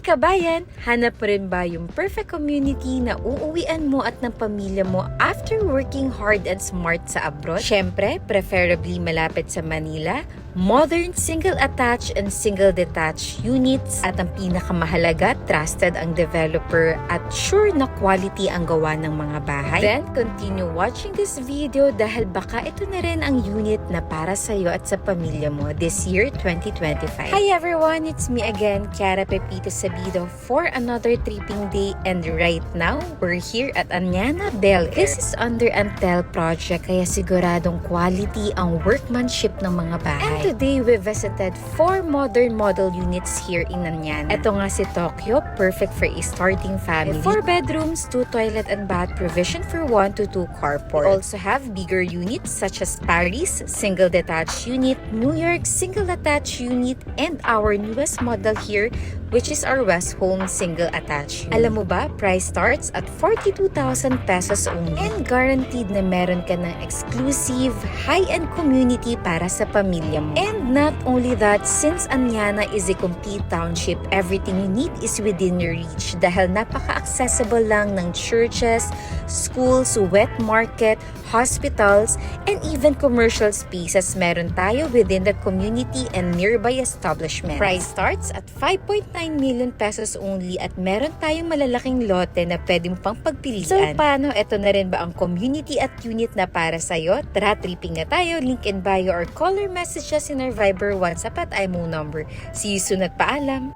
kabayan! Hanap mo rin ba yung perfect community na uuwian mo at ng pamilya mo after working hard and smart sa abroad? Syempre, preferably malapit sa Manila, modern single-attached and single-detached units at ang pinakamahalaga, trusted ang developer at sure na quality ang gawa ng mga bahay. Then, continue watching this video dahil baka ito na rin ang unit na para sa'yo at sa pamilya mo this year 2025. Hi everyone! It's me again, Kiara Pepito Sabido for another tripping day, and right now, we're here at Anyana Bel Air. This is under Antel project kaya siguradong quality ang workmanship ng mga bahay. And today, we visited 4 modern model units here in Anyana. Ito nga si Tokyo, perfect for a starting family. 4 bedrooms, 2 toilet and bath, provision for 1 to 2 carport. We also have bigger units such as Paris, single detached unit, New York, single attached unit, and our newest model here, which is our West Home single attached unit. Alam mo ba, price starts at 42,000 pesos only. And guaranteed na meron ka ng exclusive, high-end community para sa pamilya mo. And not only that, since Anyana is a complete township, everything you need is within your reach dahil napaka-accessible lang ng churches, schools, wet market, hospitals, and even commercial spaces meron tayo within the community and nearby establishments. Price starts at 5.9 million pesos only at meron tayong malalaking lote na pwedeng pang pagpilian. So paano? Ito na rin ba ang community at unit na para sa'yo? Tara, tripping na tayo. Link in bio or call or message us in our Viber, WhatsApp at IMO number. See you soon at paalam!